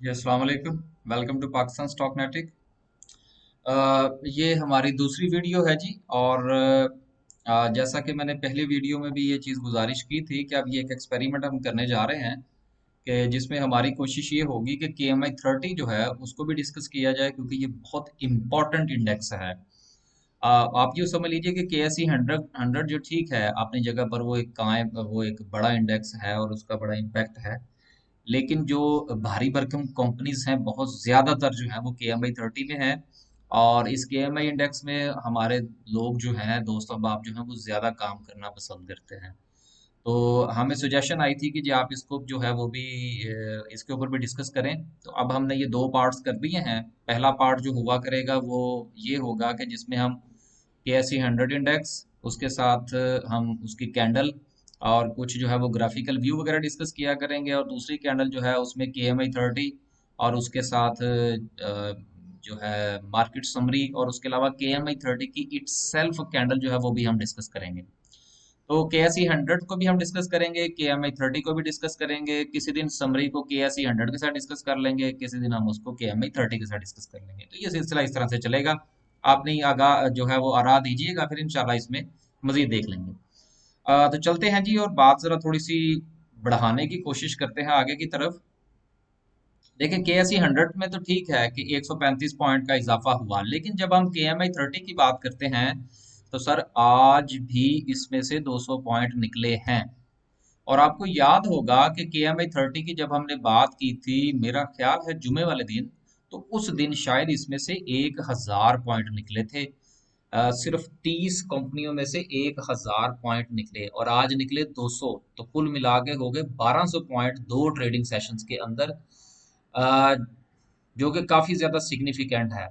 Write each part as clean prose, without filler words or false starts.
जी अस्सलाम वालेकुम। Welcome to Pakistan stock नेटिक। ये हमारी दूसरी वीडियो है जी। और जैसा कि मैंने पहली वीडियो में भी ये चीज़ गुजारिश की थी कि अब ये एक एक्सपेरिमेंट हम करने जा रहे हैं कि जिसमें हमारी कोशिश ये होगी कि KMI 30 जो है उसको भी डिस्कस किया जाए, क्योंकि ये बहुत इम्पोर्टेंट इंडेक्स है। आप यूँ समझ लीजिए कि KSE 100 100 जो ठीक है अपनी जगह पर, वो एक कायम, वो एक बड़ा इंडेक्स है और उसका बड़ा इम्पैक्ट है। लेकिन जो भारी भरकम कंपनीज हैं बहुत ज्यादातर जो है वो KMI 30 में है। और इस KMI इंडेक्स में हमारे लोग जो हैं, दोस्त अहबाब जो हैं, वो ज्यादा काम करना पसंद करते हैं। तो हमें सुजेशन आई थी कि जी आप इसको जो है वो भी इसके ऊपर भी डिस्कस करें। तो अब हमने ये दो पार्ट्स कर दिए हैं। पहला पार्ट जो हुआ करेगा वो ये होगा कि जिसमें हम KSE 100 इंडेक्स, उसके साथ हम उसकी कैंडल और कुछ जो है वो ग्राफिकल व्यू वगैरह डिस्कस किया करेंगे, और दूसरी कैंडल जो है उसमें KMI 30 और उसके साथ जो है मार्केट समरी, और उसके अलावा KMI 30 की इट्स सेल्फ कैंडल जो है वो भी हम डिस्कस करेंगे। तो KSE 100 को भी हम डिस्कस करेंगे, KMI 30 को भी डिस्कस करेंगे, किसी दिन समरी को KSE 100 के साथ डिस्कस कर लेंगे, किसी दिन हम उसको KMI 30 के साथ डिस्कस कर लेंगे। तो ये सिलसिला इस तरह से चलेगा। आपने आगा जो है वो आरा दीजिएगा, फिर इंशाल्लाह इसमें मजीद देख लेंगे। तो चलते हैं जी, और बात जरा थोड़ी सी बढ़ाने की कोशिश करते हैं आगे की तरफ। देखिए KSE 100 में तो ठीक है कि 135 पॉइंट का इजाफा हुआ, लेकिन जब हम KMI 30 की बात करते हैं तो सर आज भी इसमें से 200 पॉइंट निकले हैं। और आपको याद होगा कि KMI 30 की जब हमने बात की थी, मेरा ख्याल है जुमे वाले दिन, तो उस दिन शायद इसमें से 1000 पॉइंट निकले थे। सिर्फ 30 कंपनियों में से 1000 पॉइंट निकले, और आज निकले 200। तो कुल मिला के हो गए 1200 पॉइंट दो ट्रेडिंग सेशंस के अंदर, अ, जो कि काफी ज्यादा सिग्निफिकेंट है।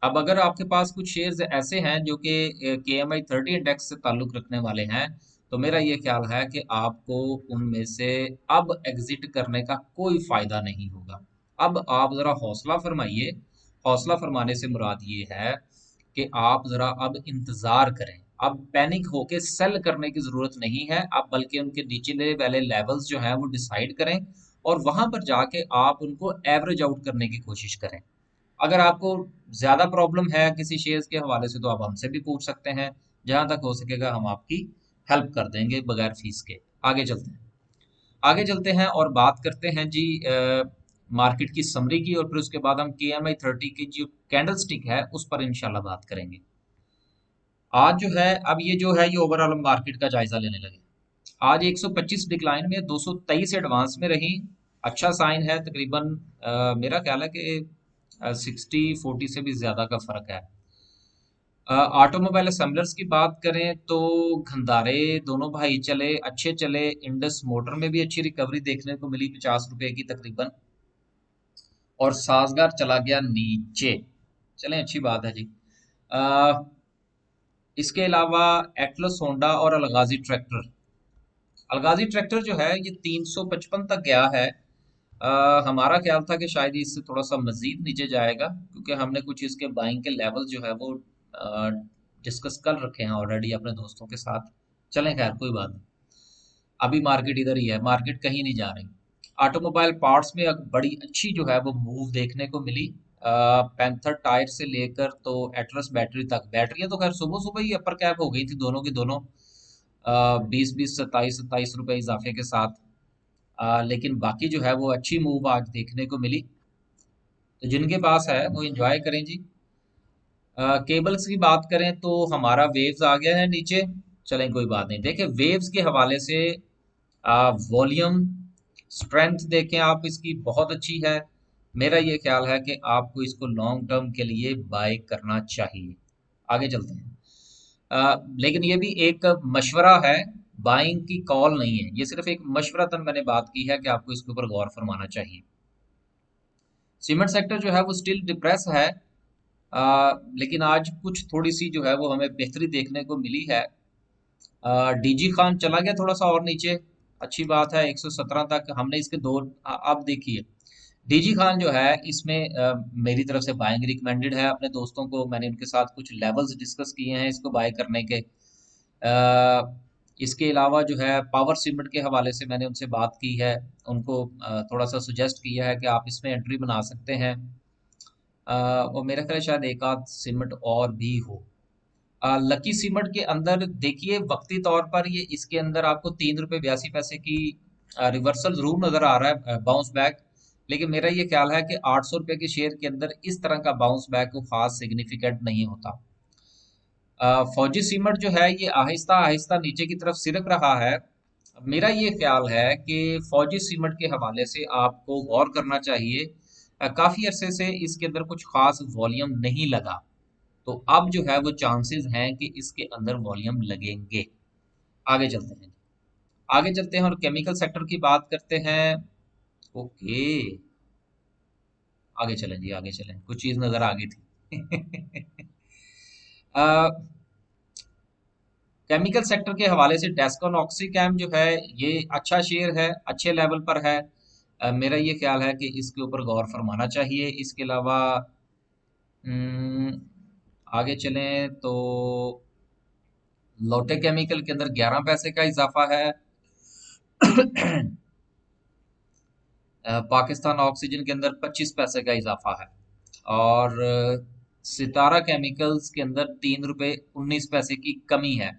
अब अगर आपके पास कुछ शेयर्स ऐसे हैं जो कि KMI 30 इंडेक्स से ताल्लुक रखने वाले हैं, तो मेरा ये ख्याल है कि आपको उनमें से अब एग्जिट करने का कोई फायदा नहीं होगा। अब आप जरा हौसला फरमाइए। हौसला फरमाने से मुराद ये है कि आप जरा अब इंतजार करें। अब पैनिक होके सेल करने की जरूरत नहीं है, आप बल्कि उनके निचले वाले लेवल्स जो हैं वो डिसाइड करें, और वहां पर जाके आप उनको एवरेज आउट करने की कोशिश करें। अगर आपको ज्यादा प्रॉब्लम है किसी शेयर्स के हवाले से, तो आप हमसे भी पूछ सकते हैं। जहां तक हो सकेगा हम आपकी हेल्प कर देंगे बगैर फीस के। आगे चलते हैं। आगे चलते हैं और बात करते हैं जी मार्केट की समरी की, और फिर उसके बाद हम KMI 30 की जो कैंडल स्टिक है उस पर इंशाल्लाह बात करेंगे। आज जो है, अब ये जो है ये ओवरऑल मार्केट का जायजा लेने लगे। आज 125 डिक्लाइन में, 223 एडवांस में रही। अच्छा साइन है। तकरीबन मेरा ख्याल है कि 60-40 से भी ज्यादा का फर्क है। ऑटोमोबाइल असेंबलर्स की बात करें तो घंधारे दोनों भाई चले, अच्छे चले। इंडस मोटर में भी अच्छी रिकवरी देखने को मिली, 50 रुपए की तकरीबन। और साजगार चला गया नीचे। चलें, अच्छी बात है जी। अ, इसके अलावा एटलस होंडा और अलगाजी ट्रैक्टर। अलगाजी ट्रैक्टर जो है ये 355 तक गया है। हमारा ख्याल था कि शायद इससे थोड़ा सा मजीद नीचे जाएगा, क्योंकि हमने कुछ इसके बाइंग के लेवल जो है वो डिस्कस कर रखे हैं ऑलरेडी अपने दोस्तों के साथ। चलें, खैर कोई बात नहीं। अभी मार्केट इधर ही है, मार्केट कहीं नहीं जा रही। ऑटोमोबाइल पार्ट्स में एक बड़ी अच्छी जो है वो मूव देखने को मिली। पैंथर टायर से लेकर तो एटलस बैटरी तक। बैटरियां तो खैर सुबह सुबह ही अपर कैप हो गई थी दोनों की दोनों, 20-20, 27-27 रुपए इजाफे के साथ। लेकिन बाकी जो है वो अच्छी मूव आज देखने को मिली। तो जिनके पास है वो एंजॉय करें जी। केबल्स की बात करें तो हमारा वेव्स आ गया है नीचे। चलें, कोई बात नहीं। देखें वेव्स के हवाले से, वॉल्यूम स्ट्रेंथ देखें आप, इसकी बहुत अच्छी है। मेरा ये ख्याल है कि आपको इसको लॉन्ग टर्म के लिए बाय करना चाहिए। आगे चलते हैं। लेकिन ये भी एक मशवरा है, बाइंग की कॉल नहीं है। ये सिर्फ एक मशवरतन मैंने बात की है कि आपको इसके ऊपर गौर फरमाना चाहिए। सीमेंट सेक्टर जो है वो स्टिल डिप्रेस है। लेकिन आज कुछ थोड़ी सी जो है वो हमें बेहतरी देखने को मिली है। डीजी खान चला गया थोड़ा सा और नीचे। अच्छी बात है, 117 तक हमने इसके दो। अब देखिए, डीजी खान जो है इसमें मेरी तरफ से बाइंग रिकमेंडेड है। अपने दोस्तों को मैंने उनके साथ कुछ लेवल्स डिस्कस किए हैं इसको बाय करने के। इसके अलावा जो है पावर सीमेंट के हवाले से मैंने उनसे बात की है, उनको थोड़ा सा सुजेस्ट किया है कि आप इसमें एंट्री बना सकते हैं। और मेरा ख्याल है शायद एक आध सीमेंट और भी हो। लकी सीमेंट के अंदर देखिए वक्ती तौर पर ये इसके अंदर आपको 3 रुपये 82 पैसे की रिवर्सल जरूर नजर आ रहा है, बाउंस बैक। लेकिन मेरा ये ख्याल है कि 800 रुपये के शेयर के अंदर इस तरह का बाउंस बैक को खास सिग्निफिकेंट नहीं होता। फौजी सीमेंट जो है ये आहिस्ता आहिस्ता नीचे की तरफ सिरक रहा है। मेरा ये ख्याल है कि फौजी सीमेंट के हवाले से आपको गौर करना चाहिए। काफी अरसे से इसके अंदर कुछ खास वॉल्यूम नहीं लगा, तो अब जो है वो चांसेस हैं कि इसके अंदर वॉल्यूम लगेंगे। आगे चलते हैं, आगे चलते हैं और केमिकल सेक्टर की बात करते हैं। ओके, आगे चलें जी, आगे चलें, कुछ चीज नजर आ गई थी। केमिकल सेक्टर के हवाले से डेस्कॉन ऑक्सीकैम जो है ये अच्छा शेयर है, अच्छे लेवल पर है। मेरा ये ख्याल है कि इसके ऊपर गौर फरमाना चाहिए। इसके अलावा हम्म, आगे चलें तो लोटे केमिकल के अंदर 11 पैसे का इजाफा है। पाकिस्तान ऑक्सीजन के अंदर 25 पैसे का इजाफा है। और सितारा केमिकल्स के अंदर 3 रुपये 19 पैसे की कमी है।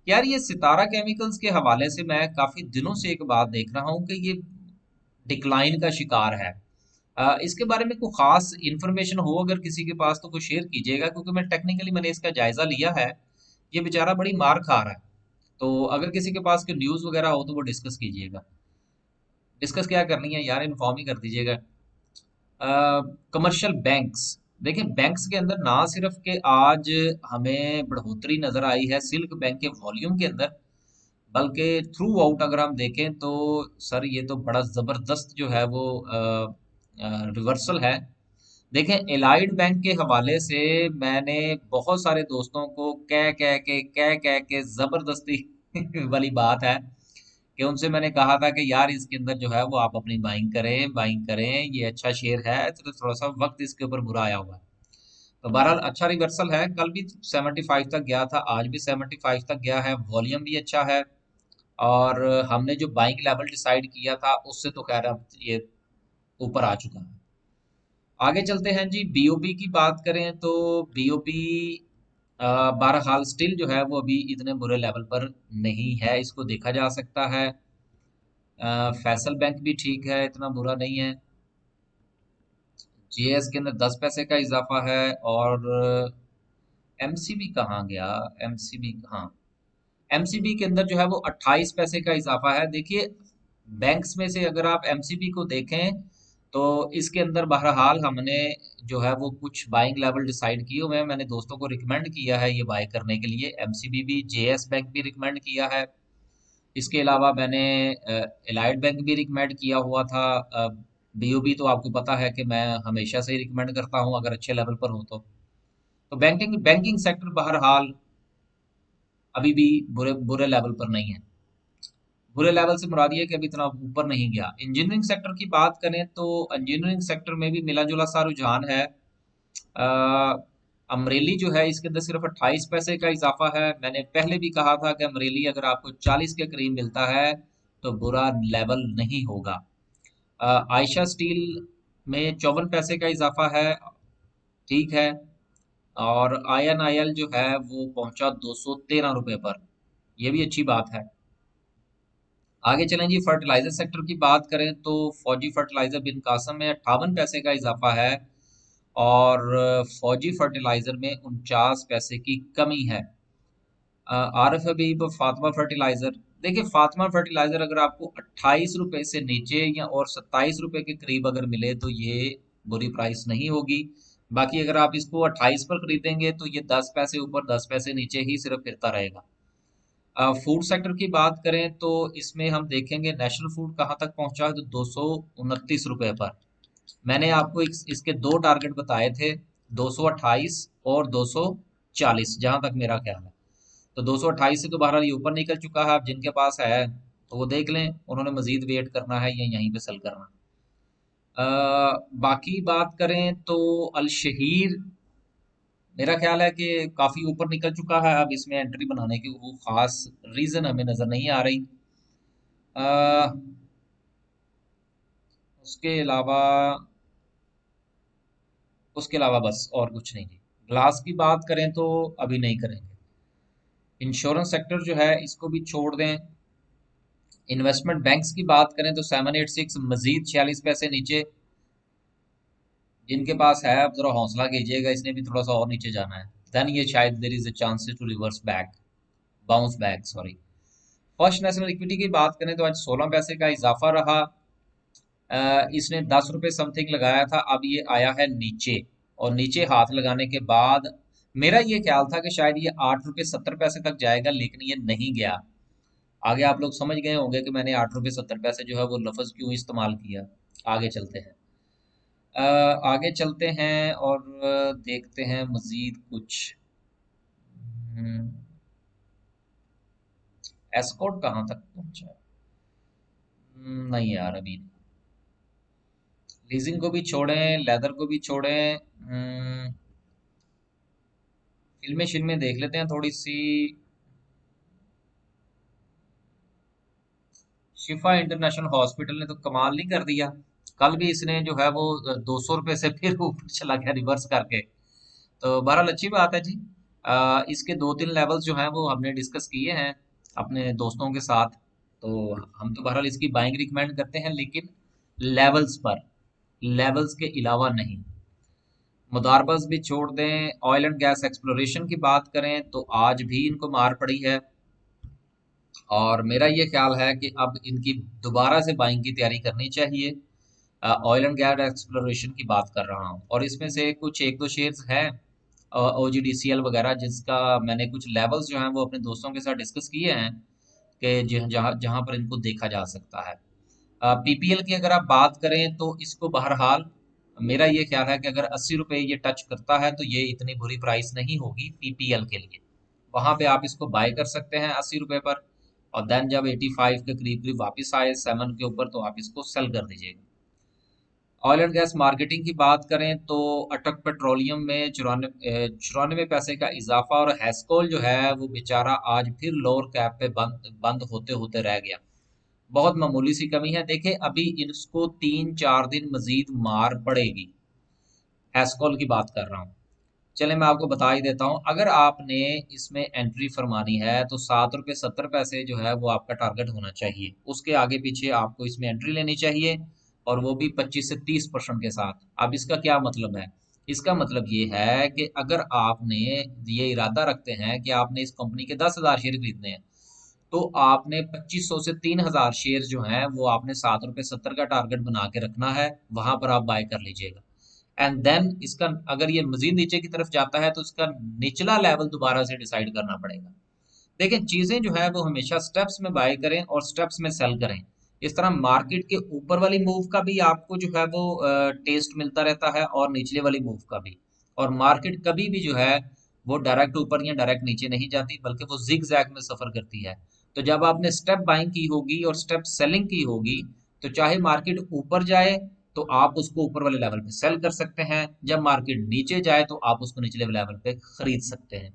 यार ये सितारा केमिकल्स के हवाले से मैं काफी दिनों से एक बात देख रहा हूँ कि ये डिक्लाइन का शिकार है। इसके बारे में कोई खास इंफॉर्मेशन हो अगर किसी के पास तो कोई शेयर कीजिएगा, क्योंकि मैंने इसका जायजा लिया है। ये बेचारा बड़ी मार खा रहा है। तो अगर किसी के पास कोई न्यूज़ वगैरह हो तो वो डिस्कस कीजिएगा। डिस्कस क्या करनी है यार, इन्फॉर्म ही कर दीजिएगा। कमर्शियल बैंक्स, देखिए बैंक्स के अंदर ना सिर्फ कि आज हमें बढ़ोतरी नजर आई है सिल्क बैंक के वॉल्यूम के अंदर, बल्कि थ्रू आउट अगर हम देखें तो सर ये तो बड़ा जबरदस्त जो है वो रिवर्सल है। देखें एलाइड बैंक के हवाले से मैंने बहुत सारे दोस्तों को कह कह के जबरदस्ती वाली बात है कि उनसे मैंने कहा था कि यार इसके अंदर जो है वो आप अपनी बाइंग करें, ये अच्छा शेयर है। तो थोड़ा सा वक्त इसके ऊपर बुरा आया हुआ है। तो बहरहाल अच्छा रिवर्सल है, कल भी 75 तक गया था, आज भी 75 तक गया है, वॉल्यूम भी अच्छा है। और हमने जो बाइंग लेवल डिसाइड किया था उससे तो खैर अब ये ऊपर आ चुका है। आगे चलते हैं जी, बीओबी की बात करें तो बीओबी बहरहाल स्टिल जो है वो अभी इतने बुरे लेवल पर नहीं है, इसको देखा जा सकता है। फैसल बैंक भी ठीक है, इतना बुरा नहीं है। जीएस के अंदर 10 पैसे का इजाफा है। और एमसीबी कहाँ गया, एमसीबी हाँ, एमसीबी के अंदर जो है वो 28 पैसे का इजाफा है। देखिए बैंक्स में से अगर आप एमसीबी को देखें तो इसके अंदर बहरहाल हमने जो है वो कुछ बाइंग लेवल डिसाइड किए हुए हैं। मैंने दोस्तों को रिकमेंड किया है ये बाय करने के लिए, एमसीबी भी, जेएस बैंक भी रिकमेंड किया है। इसके अलावा मैंने एलाइड बैंक भी रिकमेंड किया हुआ था। बीओबी तो आपको पता है कि मैं हमेशा से ही रिकमेंड करता हूं अगर अच्छे लेवल पर हो तो बैंकिंग बैंकिंग सेक्टर बहरहाल अभी भी बुरे बुरे लेवल पर नहीं है। बुरे लेवल से मुराद ये है कि अभी इतना ऊपर नहीं गया। इंजीनियरिंग सेक्टर की बात करें तो इंजीनियरिंग सेक्टर में भी मिला जुला सा रुझान है। अमरेली जो है इसके अंदर सिर्फ 28 पैसे का इजाफा है। मैंने पहले भी कहा था कि अमरेली अगर आपको 40 के करीब मिलता है तो बुरा लेवल नहीं होगा। आयशा स्टील में 54 पैसे का इजाफा है, ठीक है। और INIL जो है वो पहुंचा 213 रुपए पर, यह भी अच्छी बात है। आगे चलें जी, फर्टिलाइजर सेक्टर की बात करें तो फौजी फर्टिलाइजर बिन कासम में 58 पैसे का इजाफा है। और फौजी फर्टिलाइजर में 49 पैसे की कमी है। आरफ हबीब फातिमा फर्टिलाइजर, देखिए फातिमा फर्टिलाइजर अगर आपको 28 रुपए से नीचे या और 27 रुपए के करीब अगर मिले तो ये बुरी प्राइस नहीं होगी। बाकी अगर आप इसको 28 पर खरीदेंगे तो ये 10 पैसे ऊपर 10 पैसे नीचे ही सिर्फ फिरता रहेगा। फूड सेक्टर की बात करें तो इसमें हम देखेंगे नेशनल फूड कहाँ तक पहुंचा है, तो 229 रुपए पर। मैंने आपको इसके दो टारगेट बताए थे, 228 और 240, जहां तक मेरा ख्याल है। तो 228 से तो बहरहाल ये ऊपर निकल चुका है। अब जिनके पास है तो वो देख लें, उन्होंने मजीद वेट करना है या यहीं पे सेल करना। बाकी बात करें तो अल शहीर मेरा ख्याल है कि काफी ऊपर निकल चुका है, अब इसमें एंट्री बनाने की वो खास रीजन हमें नजर नहीं आ रही। अ, उसके अलावा बस और कुछ नहीं जी। ग्लास की बात करें तो अभी नहीं करेंगे। इंश्योरेंस सेक्टर जो है इसको भी छोड़ दें। इन्वेस्टमेंट बैंक्स की बात करें तो 786 मजीद 46 पैसे नीचे। जिनके पास है अब जरा हौसला कीजिएगा, इसने भी थोड़ा सा और नीचे जाना है। देन ये शायद there is a chances to reverse back, bounce back sorry. First national equity की बात करें तो आज 16 पैसे का इजाफा रहा। इसने 10 रुपये समथिंग लगाया था, अब ये आया है नीचे। और नीचे हाथ लगाने के बाद मेरा ये ख्याल था कि शायद ये 8 रुपये 70 पैसे तक जाएगा, लेकिन ये नहीं गया। आगे आप लोग समझ गए होंगे कि मैंने 8 रुपये 70 पैसे जो है वो लफ्ज क्यों इस्तेमाल किया। आगे चलते हैं। आगे चलते हैं और देखते हैं मजीद कुछ। हम्म, एस्कॉर्ट कहाँ तक पहुंचा? नहीं यार अभी नहीं। लीजिंग को भी छोड़ें, लेदर को भी छोड़ें। फिल्में शिल्में देख लेते हैं थोड़ी सी। शिफा इंटरनेशनल हॉस्पिटल ने तो कमाल नहीं कर दिया। कल भी इसने जो है वो 200 रुपये से फिर ऊपर चला गया रिवर्स करके। तो बहरहाल अच्छी बात है जी। इसके दो तीन लेवल्स जो हैं वो हमने डिस्कस किए हैं अपने दोस्तों के साथ। तो हम तो बहरहाल इसकी बाइंग रिकमेंड करते हैं, लेकिन लेवल्स पर, लेवल्स के अलावा नहीं। मुदारबस भी छोड़ दें। ऑयल एंड गैस एक्सप्लोरेशन की बात करें तो आज भी इनको मार पड़ी है। और मेरा ये ख्याल है कि अब इनकी दोबारा से बाइंग की तैयारी करनी चाहिए। ऑयल एंड गैस एक्सप्लोरेशन की बात कर रहा हूँ, और इसमें से कुछ एक दो शेयर्स हैं OGDCL वगैरह, जिसका मैंने कुछ लेवल्स जो हैं वो अपने दोस्तों के साथ डिस्कस किए हैं कि जहाँ जहाँ पर इनको देखा जा सकता है। PPL की अगर आप बात करें तो इसको बहरहाल मेरा ये ख्याल है कि अगर 80 रुपये ये टच करता है तो ये इतनी बुरी प्राइस नहीं होगी PPL के लिए। वहां पे आप इसको बाय कर सकते हैं 80 रुपये पर। और देन जब 85 के करीब करीब वापस आए 7 के ऊपर, तो आप इसको सेल कर दीजिएगा। ऑयल एंड गैस मार्केटिंग की बात करें तो अटक पेट्रोलियम में 94 पैसे का इजाफा, और हेस्कोल जो है वो बेचारा आज फिर लोअर कैप पे बंद बंद होते होते रह गया। बहुत मामूली सी कमी है। देखें अभी इसको 3-4 दिन मजीद मार पड़ेगी। हेस्कोल की बात कर रहा हूँ। चले मैं आपको बता ही देता हूँ, अगर आपने इसमें एंट्री फरमानी है तो 7 रुपये 70 पैसे जो है वो आपका टारगेट होना चाहिए। उसके आगे पीछे आपको इसमें एंट्री लेनी चाहिए, और वो भी 25 से 30% के साथ। अब इसका क्या मतलब है? इसका मतलब ये है कि अगर आपने ये इरादा रखते हैं कि आपने इस कंपनी के 10,000 शेयर खरीदने हैं, तो आपने 2500 से 3,000 शेयर जो हैं वो आपने 7 रुपये 70 का टारगेट बना के रखना है। वहां पर आप बाय कर लीजिएगा। एंड देन इसका अगर ये मजीद नीचे की तरफ जाता है तो इसका निचला लेवल दोबारा से डिसाइड करना पड़ेगा। देखें चीजें जो है वो हमेशा स्टेप्स में बाय करें और स्टेप्स में सेल करें। इस तरह मार्केट के ऊपर वाली मूव का भी आपको जो है वो टेस्ट मिलता रहता है, और निचले वाली मूव का भी। और मार्केट कभी भी जो है वो डायरेक्ट ऊपर या डायरेक्ट नीचे नहीं जाती, बल्कि वो जिग जैग में सफर करती है। तो जब आपने स्टेप बाइंग की होगी और स्टेप सेलिंग की होगी, तो चाहे मार्केट ऊपर जाए तो आप उसको ऊपर वाले लेवल पे सेल कर सकते हैं, जब मार्केट नीचे जाए तो आप उसको निचले लेवल पे खरीद सकते हैं।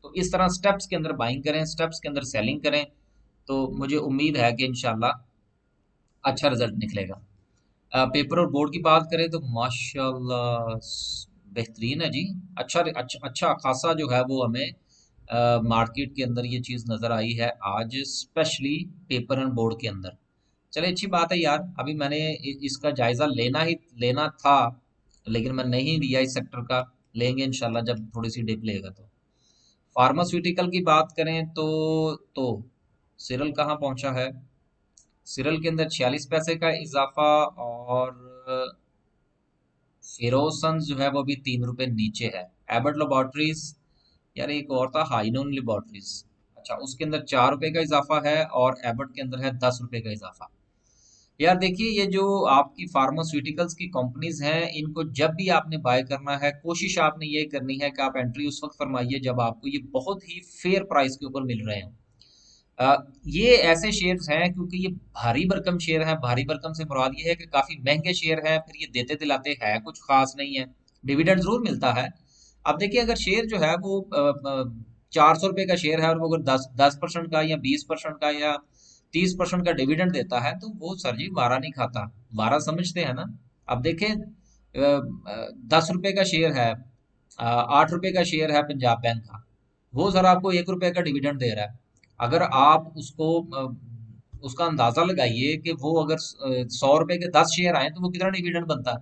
तो इस तरह स्टेप्स के अंदर बाइंग करें, स्टेप्स के अंदर सेलिंग करें, तो मुझे उम्मीद है कि इंशाल्लाह अच्छा रिजल्ट निकलेगा। पेपर और बोर्ड की बात करें तो माशाल्लाह बेहतरीन है जी। अच्छा अच्छा अच्छा खासा जो है वो हमें मार्केट के अंदर ये चीज़ नज़र आई है आज, स्पेशली पेपर एंड बोर्ड के अंदर। चलिए अच्छी बात है यार। अभी मैंने इसका जायज़ा लेना था, लेकिन मैं नहीं लिया इस सेक्टर का। लेंगे इंशाल्लाह जब थोड़ी सी डिप लेगा तो। फार्मास्यूटिकल की बात करें तो सिरल कहाँ पहुंचा है? सिरल के अंदर 46 पैसे का इजाफा। और फेरोसन जो है वो भी 3 रुपए नीचे है। एबट लेबोरेटरीज, यार एक और था हाइनोन लेबोरेटरीज, अच्छा उसके अंदर 4 रुपए का इजाफा है, और एबट के अंदर है 10 रुपए का इजाफा। यार देखिए ये जो आपकी फार्मास्यूटिकल्स की कंपनीज हैं, इनको जब भी आपने बाय करना है, कोशिश आपने ये करनी है कि आप एंट्री उस वक्त फरमाइए जब आपको ये बहुत ही फेयर प्राइस के ऊपर मिल रहे हो। अ, ये ऐसे शेयर्स हैं क्योंकि ये भारी भरकम शेयर हैं। भारी भरकम से मुराद ये है कि काफी महंगे शेयर हैं, फिर ये देते दिलाते हैं कुछ खास नहीं है। डिविडेंड जरूर मिलता है। अब देखिए अगर शेयर जो है वो 400 रुपये का शेयर है और वो अगर 10% का या 20% का या 30% का डिविडेंड देता है तो वो सर जी वारा नहीं खाता। वारा समझते हैं ना। अब देखें 10 रुपए का शेयर है, 8 रुपए का शेयर है पंजाब बैंक का, वो सर आपको 1 रुपए का डिविडेंड दे रहा है। अगर आप उसको उसका अंदाजा लगाइए कि वो अगर 100 रुपए के 10 शेयर आए तो वो कितना डिविडेंड बनता है।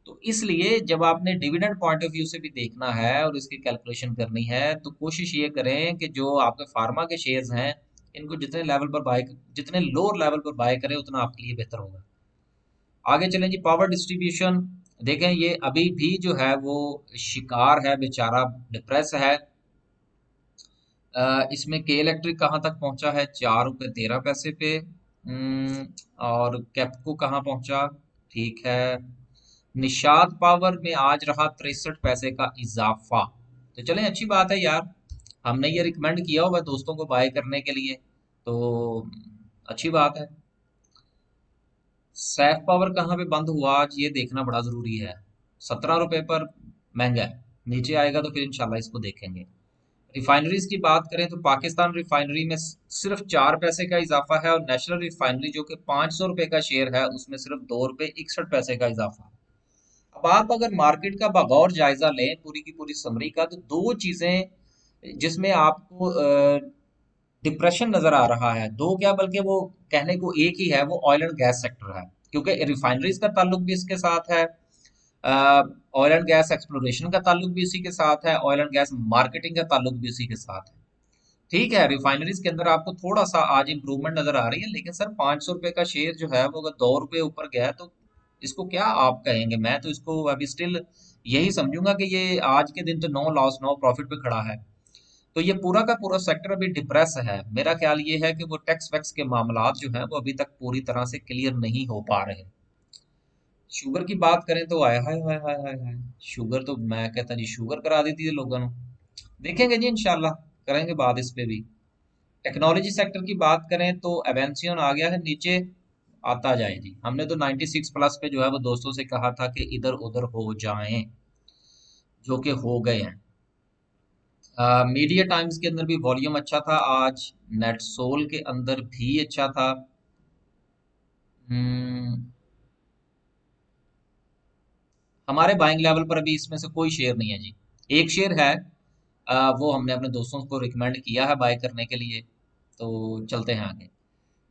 तो इसलिए जब आपने डिविडेंड पॉइंट ऑफ व्यू से भी देखना है और इसकी कैलकुलेशन करनी है तो कोशिश ये करें कि जो आपके फार्मा के शेयर्स हैं इनको जितने लेवल पर बाय, जितने लोअर लेवल पर बाय करें उतना आपके लिए बेहतर होगा। आगे चलें जी, पावर डिस्ट्रीब्यूशन। देखें ये अभी भी जो है वो शिकार है बेचारा, डिप्रेस है। इसमें के इलेक्ट्रिक कहाँ तक पहुंचा है, 4 रुपये 13 पैसे पे। और कैपको कहाँ पहुंचा, ठीक है। निषाद पावर में आज रहा 63 पैसे का इजाफा। तो चलें अच्छी बात है यार, हमने ये रिकमेंड किया होगा दोस्तों को बाय करने के लिए, तो अच्छी बात है। सैफ पावर कहाँ पे बंद हुआ आज ये देखना बड़ा जरूरी है। 17 रुपए पर महंगा है, नीचे आएगा तो फिर इंशाल्लाह इसको देखेंगे। रिफाइनरीज की बात करें तो पाकिस्तान रिफाइनरी में सिर्फ 4 पैसे का इजाफा है और नेशनल रिफाइनरी जो कि 500 रुपए का शेयर है उसमें सिर्फ 2 रुपए 61 पैसे का इजाफा। अब आप अगर मार्केट का बगौर जायजा लें पूरी की पूरी समरी का तो दो चीजें जिसमें आपको डिप्रेशन नजर आ रहा है, दो क्या बल्कि वो कहने को एक ही है, वो ऑयल एंड गैस सेक्टर है। क्योंकि रिफाइनरीज का ताल्लुक भी इसके साथ है, ऑयल एंड गैस एक्सप्लोरेशन का ताल्लुक भी इसी के साथ है, ऑयल एंड गैस मार्केटिंग का ताल्लुक भी इसी के साथ है। ठीक है रिफाइनरीज के अंदर आपको थोड़ा सा आज इंप्रूवमेंट नजर आ रही है, लेकिन सर 500 रुपए का शेयर जो है वो अगर 2 रुपए ऊपर गया है तो इसको क्या आप कहेंगे। मैं तो इसको अभी स्टिल यही समझूंगा कि ये आज के दिन तो नो लॉस नो प्रॉफिट पे खड़ा है। तो ये पूरा का पूरा सेक्टर अभी डिप्रेस है। मेरा ख्याल ये है कि वो टैक्स वैक्स के मामलात जो हैं वो अभी तक पूरी तरह से क्लियर नहीं हो पा रहे। शुगर की बात करें तो आय हाय हाय हाय हाय हाय, शुगर तो मैं कहता जी शुगर करा दी थी लोगों ने। देखेंगे जी इंशाल्लाह, करेंगे बात इस पे भी। टेक्नोलॉजी सेक्टर की बात करें तो एवेंसियन आ गया है नीचे, आता जाए जी। हमने तो 96 प्लस पे जो है वो दोस्तों से कहा था कि इधर उधर हो जाएं, जो कि हो गए हैं। मीडिया टाइम्स के अंदर भी वॉल्यूम अच्छा था आज, नेट सोल के अंदर भी अच्छा था। हम्म, हमारे बाइंग लेवल पर अभी इसमें से कोई शेयर नहीं है जी। एक शेयर है, वो हमने अपने दोस्तों को रिकमेंड किया है बाय करने के लिए। तो चलते हैं आगे।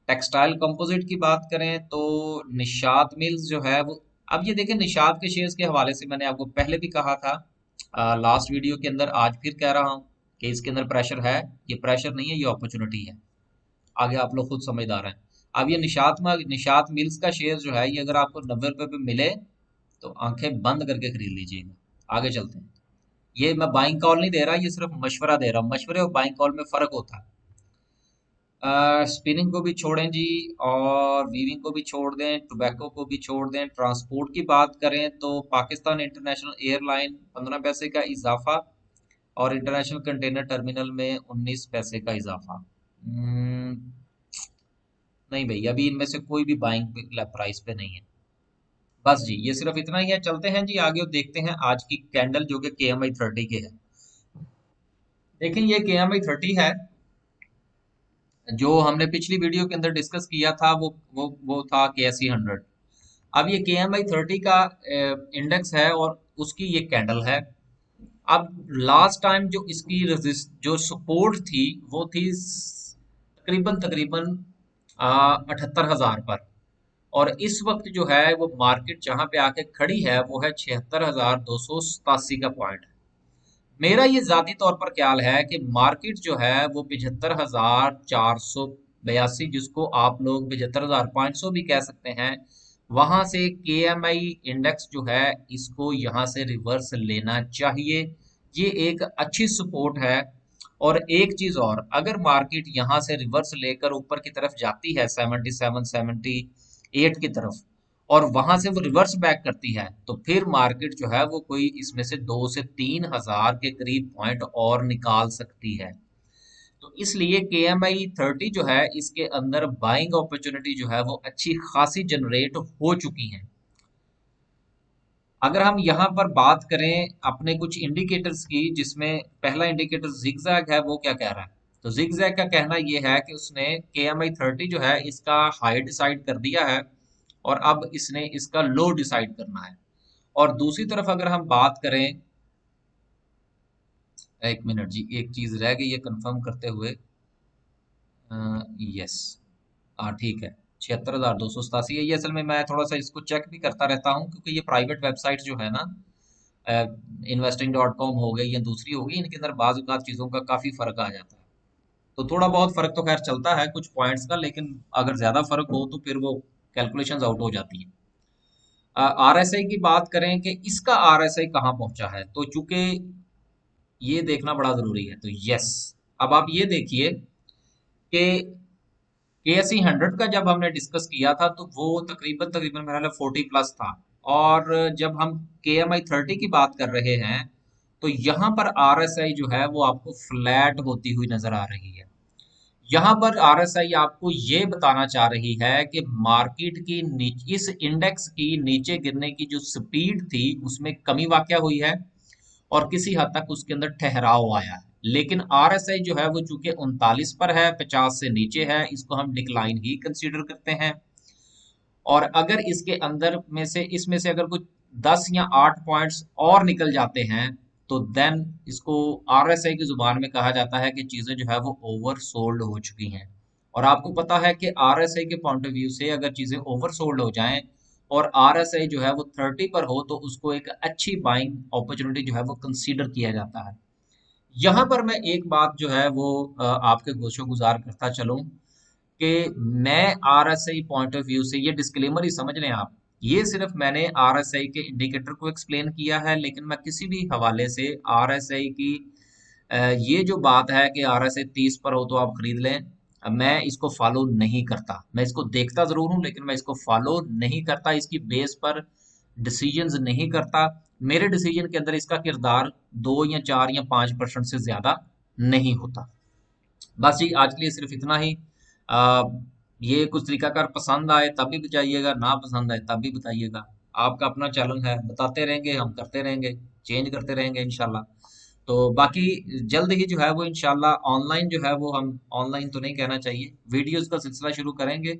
टेक्सटाइल कंपोजिट की बात करें तो निषाद मिल्स जो है वो, अब ये देखें निषाद के शेयर्स के हवाले से मैंने आपको पहले भी कहा था लास्ट वीडियो के अंदर, आज फिर कह रहा हूँ कि इसके अंदर प्रेशर है। ये प्रेशर नहीं है, ये अपॉर्चुनिटी है। आगे आप लोग खुद समझदार हैं। अब ये निषाद मिल्स का शेयर जो है ये अगर आपको 90 रुपए पे मिले तो आंखें बंद करके खरीद लीजिएगा। आगे चलते हैं। ये मैं बाइंग कॉल नहीं दे रहा, ये सिर्फ मशवरा दे रहा हूँ। मशवरे और बाइंग कॉल में फर्क होता है। स्पिनिंग को भी छोड़ें जी, और वीविंग को भी छोड़ दें, टोबैको को भी छोड़ दें। ट्रांसपोर्ट की बात करें तो पाकिस्तान इंटरनेशनल एयरलाइन 15 पैसे का इजाफा और इंटरनेशनल कंटेनर टर्मिनल में 19 पैसे का इजाफा। नहीं भाई, अभी इनमें से कोई भी बाइंग प्राइस पे नहीं है। बस जी ये सिर्फ इतना ही है। चलते हैं जी आगे और देखते हैं आज की कैंडल जो कि KMI 30 के है। देखिए ये KMI 30 है जो हमने पिछली वीडियो के अंदर डिस्कस किया था, वो था KSE 100। अब ये KMI 30 का इंडेक्स है और उसकी ये कैंडल है। अब लास्ट टाइम जो इसकी जो सपोर्ट थी वो थी तकरीबन तकरीबन 78,000 पर, और इस वक्त जो है वो मार्केट जहां पे आके खड़ी है वो है 76,287 का पॉइंट। मेरा ये जाती तौर पर ख्याल है कि मार्केट जो है वो 75,482, जिसको आप लोग 75,500 भी कह सकते हैं, वहां से KMI इंडेक्स जो है इसको यहाँ से रिवर्स लेना चाहिए। ये एक अच्छी सपोर्ट है। और एक चीज और, अगर मार्केट यहाँ से रिवर्स लेकर ऊपर की तरफ जाती है 77 78 की तरफ और वहां से वो रिवर्स बैक करती है तो फिर मार्केट जो है वो कोई इसमें से 2 से 3 हजार के करीब पॉइंट और निकाल सकती है। तो इसलिए KMI 30 जो है इसके अंदर बाइंग अपॉर्चुनिटी जो है वो अच्छी खासी जनरेट हो चुकी है। अगर हम यहाँ पर बात करें अपने कुछ इंडिकेटर्स की, जिसमें पहला इंडिकेटर जिगजैग है, वो क्या कह रहा है? तो जिगजैग का कहना ये है कि उसने KMI 30 जो है इसका हाई डिसाइड कर दिया है, और अब इसने इसका लो डिसाइड करना है। और दूसरी तरफ अगर हम बात करें, एक मिनट जी, एक चीज रह गई है कंफर्म करते हुए। यस, हाँ ठीक है, 76,287 है ये। असल में मैं थोड़ा सा इसको चेक भी करता रहता हूँ, क्योंकि ये प्राइवेट वेबसाइट जो है ना, investing.com हो गई या दूसरी हो गई, इनके अंदर बाज़ औक़ात चीज़ों का काफ़ी फ़र्क आ जाता है। तो थोड़ा बहुत फ़र्क तो खैर चलता है कुछ पॉइंट्स का, लेकिन अगर ज़्यादा फ़र्क हो तो फिर वो कैलकुलेशंस आउट हो जाती हैं। RSI की बात करें कि इसका RSI कहाँ पहुंचा है, तो चूंकि ये देखना बड़ा ज़रूरी है, तो यस, अब आप ये देखिए कि KSE 100 का जब हमने डिस्कस किया था तो वो तकरीबन तकरीबन मेरा ख्याल 40+ था। और जब हम KMI 30 की बात कर रहे हैं, तो यहाँ पर RSI जो है वो आपको फ्लैट होती हुई नजर आ रही है। यहाँ पर RSI आपको ये बताना चाह रही है कि मार्केट की इस इंडेक्स की नीचे गिरने की जो स्पीड थी उसमें कमी वाकया हुई है, और किसी हद तक उसके अंदर ठहराव आया है। लेकिन RSI जो है वो चूंकि 39 पर है, 50 से नीचे है, इसको हम डिक्लाइन ही कंसीडर करते हैं। और अगर इसके अंदर में से इसमें से अगर कुछ 10 या 8 पॉइंट्स और निकल जाते हैं, तो देन इसको RSI की जुबान में कहा जाता है कि चीजें जो है वो ओवर सोल्ड हो चुकी हैं। और आपको पता है कि RSI के पॉइंट ऑफ व्यू से अगर चीजें ओवर सोल्ड हो जाएं और RSI जो है वो 30 पर हो, तो उसको एक अच्छी बाइंग अपॉर्चुनिटी जो है वो कंसीडर किया जाता है। यहाँ पर मैं एक बात जो है वो आपके गोशो गुजार करता चलूं कि मैं RSI पॉइंट ऑफ व्यू से, ये डिस्क्लेमर ही समझ लें आप, ये सिर्फ मैंने RSI के इंडिकेटर को एक्सप्लेन किया है, लेकिन मैं किसी भी हवाले से RSI की ये जो बात है कि RSI 30 पर हो तो आप खरीद लें, मैं इसको फॉलो नहीं करता। मैं इसको देखता जरूर हूं, लेकिन मैं इसको फॉलो नहीं करता, इसकी बेस पर डिसीजंस नहीं करता। मेरे डिसीजन के अंदर इसका किरदार 2 या 4 या 5% से ज्यादा नहीं होता। बस जी, आज के लिए सिर्फ इतना ही। आ, ये कुछ तरीकाकार पसंद आए तब भी बताइएगा, ना पसंद आए तब भी बताइएगा। आपका अपना चैनल है, बताते रहेंगे, हम करते रहेंगे, चेंज करते रहेंगे इंशाल्लाह। तो बाकी जल्द ही जो है वो इंशाल्लाह ऑनलाइन जो है वो, हम ऑनलाइन तो नहीं कहना चाहिए, वीडियोस का सिलसिला शुरू करेंगे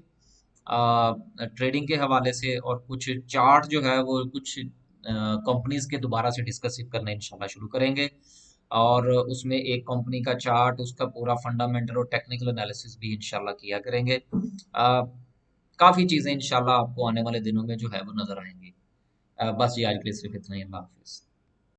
ट्रेडिंग के हवाले से, और कुछ चार्ट जो है वो कुछ कंपनीज के दोबारा से डिस्कस करना इंशाल्लाह शुरू करेंगे। और उसमें एक कंपनी का चार्ट, उसका पूरा फंडामेंटल और टेक्निकल एनालिसिस भी इंशाल्लाह किया करेंगे। काफ़ी चीज़ें इंशाल्लाह आपको आने वाले दिनों में जो है वो नज़र आएंगी। बस जी, आज के लिए सिर्फ इतना ही। अल्लाह हाफिज़।